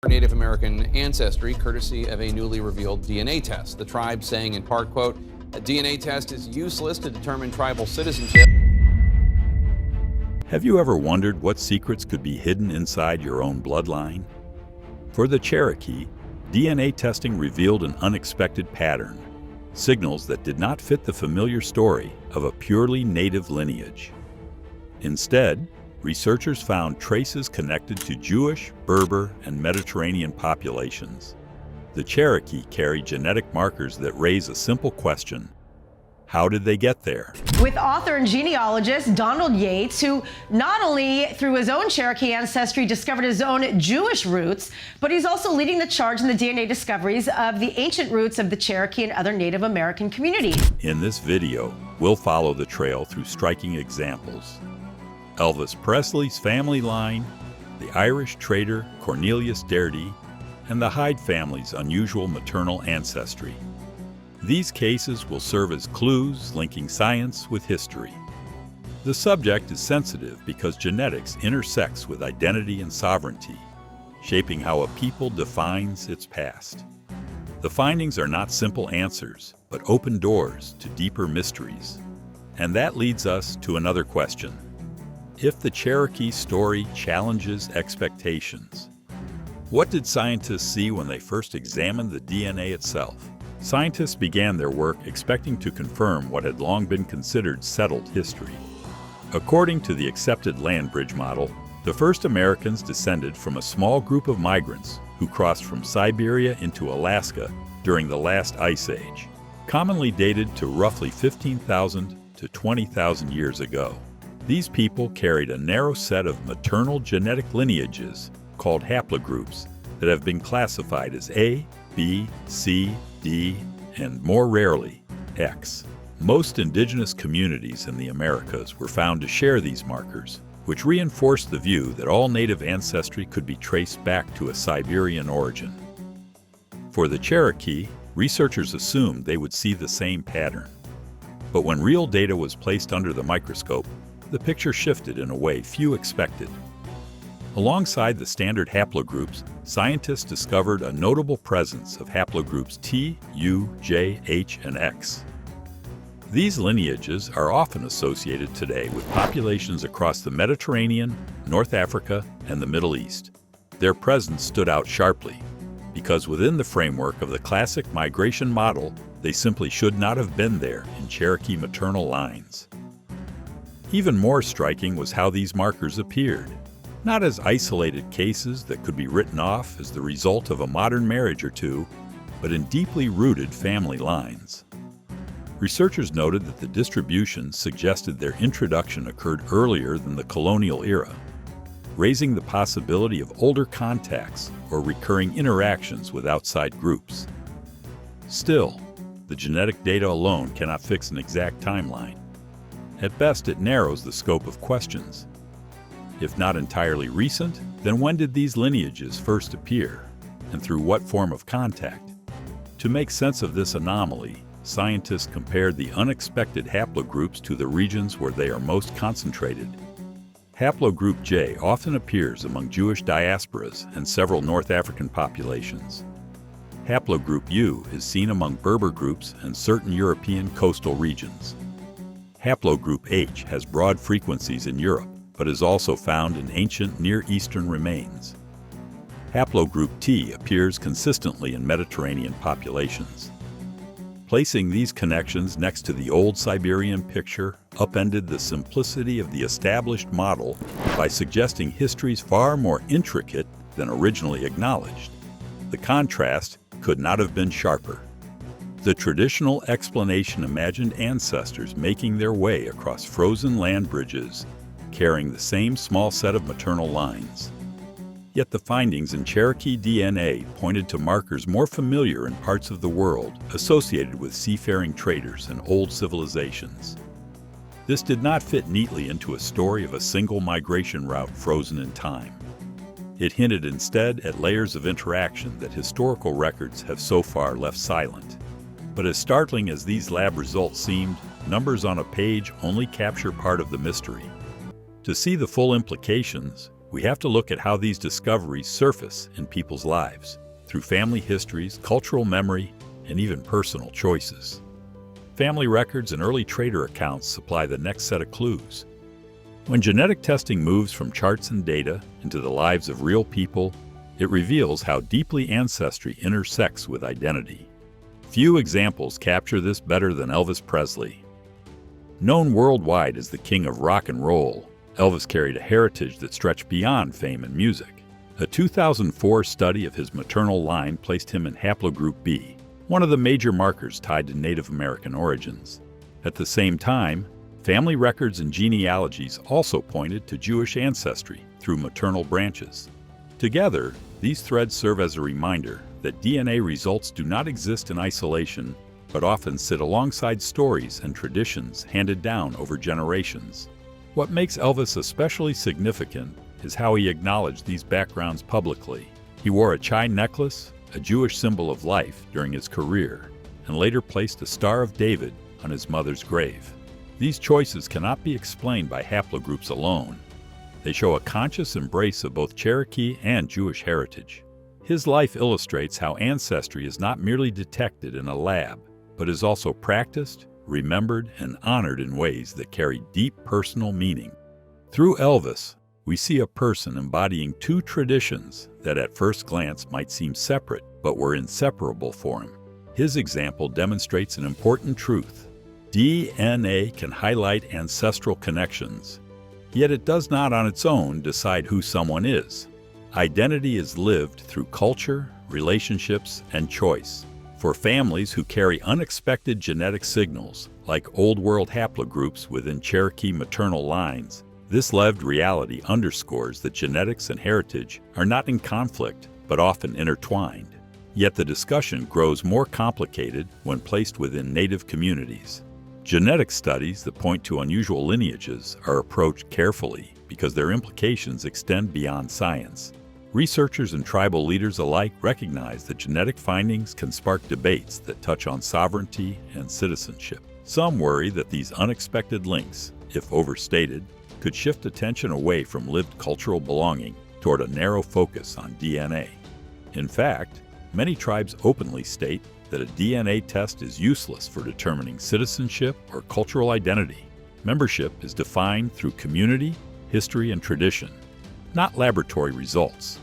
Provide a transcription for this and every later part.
Native American ancestry courtesy of a newly revealed DNA test. The tribe saying in part, quote, "A DNA test is useless to determine tribal citizenship." Have you ever wondered what secrets could be hidden inside your own bloodline? For the Cherokee, DNA testing revealed an unexpected pattern, signals that did not fit the familiar story of a purely native lineage. Instead, researchers found traces connected to Jewish, Berber, and Mediterranean populations. The Cherokee carry genetic markers that raise a simple question: how did they get there? With author and genealogist Donald Yates, who not only through his own Cherokee ancestry discovered his own Jewish roots, but he's also leading the charge in the DNA discoveries of the ancient roots of the Cherokee and other Native American communities. In this video, we'll follow the trail through striking examples: Elvis Presley's family line, the Irish trader Cornelius Daertie, and the Hyde family's unusual maternal ancestry. These cases will serve as clues linking science with history. The subject is sensitive because genetics intersects with identity and sovereignty, shaping how a people defines its past. The findings are not simple answers, but open doors to deeper mysteries. And that leads us to another question. If the Cherokee story challenges expectations, what did scientists see when they first examined the DNA itself? Scientists began their work expecting to confirm what had long been considered settled history. According to the accepted land bridge model, the first Americans descended from a small group of migrants who crossed from Siberia into Alaska during the last ice age, commonly dated to roughly 15,000 to 20,000 years ago. These people carried a narrow set of maternal genetic lineages called haplogroups that have been classified as A, B, C, D, and more rarely, X. Most indigenous communities in the Americas were found to share these markers, which reinforced the view that all native ancestry could be traced back to a Siberian origin. For the Cherokee, researchers assumed they would see the same pattern. But when real data was placed under the microscope, the picture shifted in a way few expected. Alongside the standard haplogroups, scientists discovered a notable presence of haplogroups T, U, J, H, and X. These lineages are often associated today with populations across the Mediterranean, North Africa, and the Middle East. Their presence stood out sharply, because within the framework of the classic migration model, they simply should not have been there in Cherokee maternal lines. Even more striking was how these markers appeared. Not as isolated cases that could be written off as the result of a modern marriage or two, but in deeply rooted family lines. Researchers noted that the distribution suggested their introduction occurred earlier than the colonial era, raising the possibility of older contacts or recurring interactions with outside groups. Still, the genetic data alone cannot fix an exact timeline. At best, it narrows the scope of questions. If not entirely recent, then when did these lineages first appear, and through what form of contact? To make sense of this anomaly, scientists compared the unexpected haplogroups to the regions where they are most concentrated. Haplogroup J often appears among Jewish diasporas and several North African populations. Haplogroup U is seen among Berber groups and certain European coastal regions. Haplogroup H has broad frequencies in Europe, but is also found in ancient Near Eastern remains. Haplogroup T appears consistently in Mediterranean populations. Placing these connections next to the old Siberian picture upended the simplicity of the established model by suggesting histories far more intricate than originally acknowledged. The contrast could not have been sharper. The traditional explanation imagined ancestors making their way across frozen land bridges, carrying the same small set of maternal lines. Yet the findings in Cherokee DNA pointed to markers more familiar in parts of the world associated with seafaring traders and old civilizations. This did not fit neatly into a story of a single migration route frozen in time. It hinted instead at layers of interaction that historical records have so far left silent. But as startling as these lab results seemed, numbers on a page only capture part of the mystery. To see the full implications, we have to look at how these discoveries surface in people's lives, through family histories, cultural memory, and even personal choices. Family records and early trader accounts supply the next set of clues. When genetic testing moves from charts and data into the lives of real people, it reveals how deeply ancestry intersects with identity. Few examples capture this better than Elvis Presley. Known worldwide as the king of rock and roll, Elvis carried a heritage that stretched beyond fame and music. A 2004 study of his maternal line placed him in Haplogroup B, one of the major markers tied to Native American origins. At the same time, family records and genealogies also pointed to Jewish ancestry through maternal branches. Together, these threads serve as a reminder that DNA results do not exist in isolation, but often sit alongside stories and traditions handed down over generations. What makes Elvis especially significant is how he acknowledged these backgrounds publicly. He wore a chai necklace, a Jewish symbol of life, during his career, and later placed a Star of David on his mother's grave. These choices cannot be explained by haplogroups alone. They show a conscious embrace of both Cherokee and Jewish heritage. His life illustrates how ancestry is not merely detected in a lab, but is also practiced, remembered, and honored in ways that carry deep personal meaning. Through Elvis, we see a person embodying two traditions that at first glance might seem separate, but were inseparable for him. His example demonstrates an important truth. DNA can highlight ancestral connections, yet it does not on its own decide who someone is. Identity is lived through culture, relationships, and choice. For families who carry unexpected genetic signals, like Old World haplogroups within Cherokee maternal lines, this lived reality underscores that genetics and heritage are not in conflict, but often intertwined. Yet the discussion grows more complicated when placed within Native communities. Genetic studies that point to unusual lineages are approached carefully because their implications extend beyond science. Researchers and tribal leaders alike recognize that genetic findings can spark debates that touch on sovereignty and citizenship. Some worry that these unexpected links, if overstated, could shift attention away from lived cultural belonging toward a narrow focus on DNA. In fact, many tribes openly state that a DNA test is useless for determining citizenship or cultural identity. Membership is defined through community, history, and tradition, not laboratory results.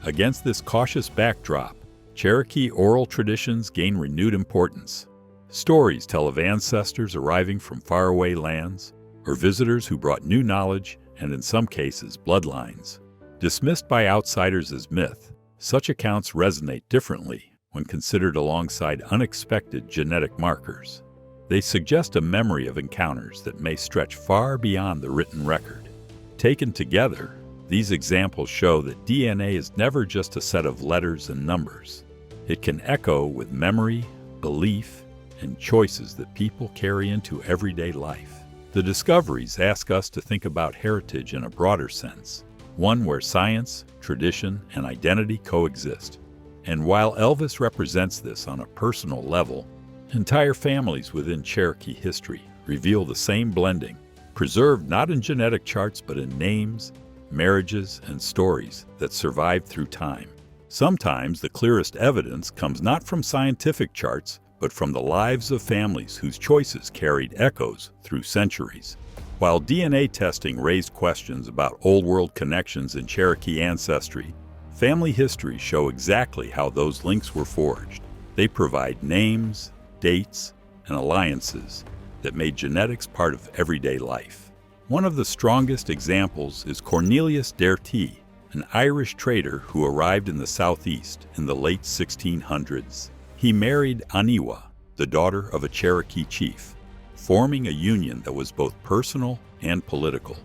Against this cautious backdrop, Cherokee oral traditions gain renewed importance. Stories tell of ancestors arriving from faraway lands, or visitors who brought new knowledge and, in some cases, bloodlines. Dismissed by outsiders as myth, such accounts resonate differently when considered alongside unexpected genetic markers. They suggest a memory of encounters that may stretch far beyond the written record. Taken together, these examples show that DNA is never just a set of letters and numbers. It can echo with memory, belief, and choices that people carry into everyday life. The discoveries ask us to think about heritage in a broader sense, one where science, tradition, and identity coexist. And while Elvis represents this on a personal level, entire families within Cherokee history reveal the same blending, preserved not in genetic charts but in names, marriages, and stories that survive through time. Sometimes the clearest evidence comes not from scientific charts, but from the lives of families whose choices carried echoes through centuries. While DNA testing raised questions about Old World connections in Cherokee ancestry, family histories show exactly how those links were forged. They provide names, dates, and alliances that made genetics part of everyday life. One of the strongest examples is Cornelius Daertie, an Irish trader who arrived in the Southeast in the late 1600s. He married Aniwa, the daughter of a Cherokee chief, forming a union that was both personal and political.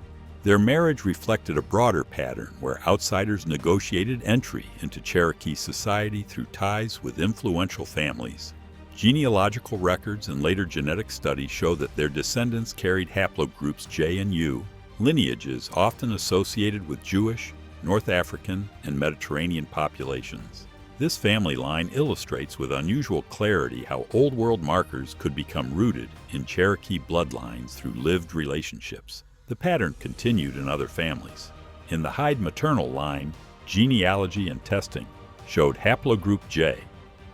Their marriage reflected a broader pattern where outsiders negotiated entry into Cherokee society through ties with influential families. Genealogical records and later genetic studies show that their descendants carried haplogroups J and U, lineages often associated with Jewish, North African, and Mediterranean populations. This family line illustrates with unusual clarity how Old World markers could become rooted in Cherokee bloodlines through lived relationships. The pattern continued in other families. In the Hyde maternal line, genealogy and testing showed haplogroup J,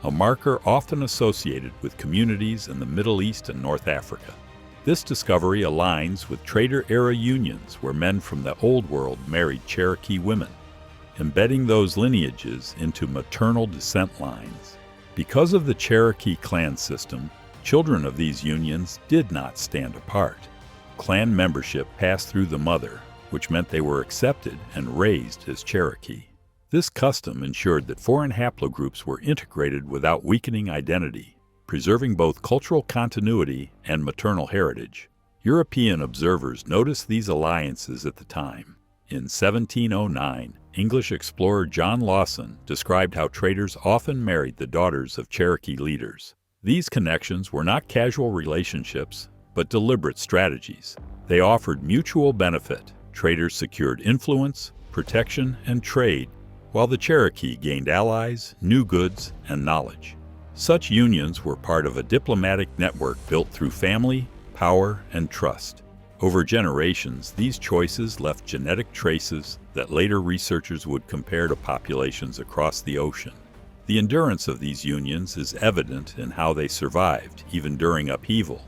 a marker often associated with communities in the Middle East and North Africa. This discovery aligns with trader-era unions where men from the Old World married Cherokee women, embedding those lineages into maternal descent lines. Because of the Cherokee clan system, children of these unions did not stand apart. Clan membership passed through the mother, which meant they were accepted and raised as Cherokee. This custom ensured that foreign haplogroups were integrated without weakening identity, preserving both cultural continuity and maternal heritage. European observers noticed these alliances at the time. In 1709, English explorer John Lawson described how traders often married the daughters of Cherokee leaders. These connections were not casual relationships, but deliberate strategies. They offered mutual benefit. Traders secured influence, protection, and trade, while the Cherokee gained allies, new goods, and knowledge. Such unions were part of a diplomatic network built through family, power, and trust. Over generations, these choices left genetic traces that later researchers would compare to populations across the ocean. The endurance of these unions is evident in how they survived, even during upheaval.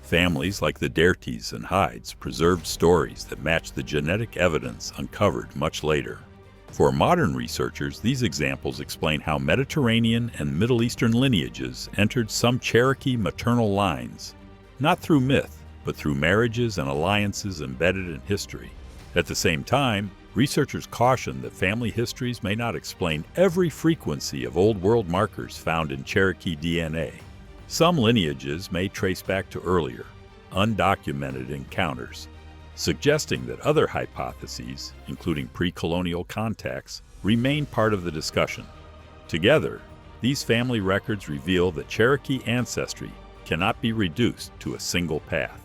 Families like the Daerties and Hydes preserved stories that match the genetic evidence uncovered much later. For modern researchers, these examples explain how Mediterranean and Middle Eastern lineages entered some Cherokee maternal lines, not through myth, but through marriages and alliances embedded in history. At the same time, researchers caution that family histories may not explain every frequency of Old World markers found in Cherokee DNA. Some lineages may trace back to earlier, undocumented encounters, suggesting that other hypotheses, including pre-colonial contacts, remain part of the discussion. Together, these family records reveal that Cherokee ancestry cannot be reduced to a single path.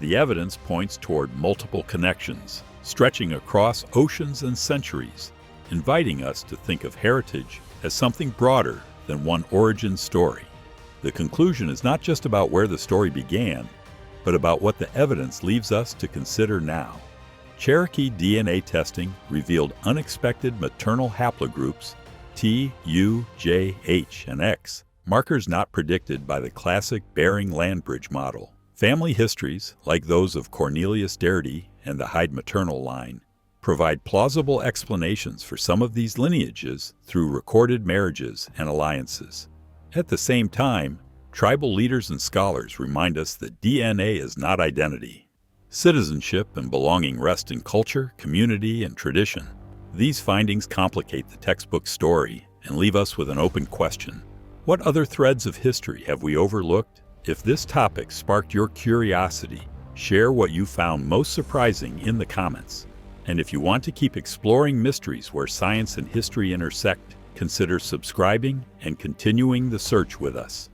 The evidence points toward multiple connections, stretching across oceans and centuries, inviting us to think of heritage as something broader than one origin story. The conclusion is not just about where the story began, but about what the evidence leaves us to consider now. Cherokee DNA testing revealed unexpected maternal haplogroups T, U, J, H, and X, markers not predicted by the classic Bering land bridge model. Family histories, like those of Cornelius Daertie and the Hyde maternal line, provide plausible explanations for some of these lineages through recorded marriages and alliances. At the same time, tribal leaders and scholars remind us that DNA is not identity. Citizenship and belonging rest in culture, community, and tradition. These findings complicate the textbook story and leave us with an open question. What other threads of history have we overlooked? If this topic sparked your curiosity, share what you found most surprising in the comments. And if you want to keep exploring mysteries where science and history intersect, consider subscribing and continuing the search with us.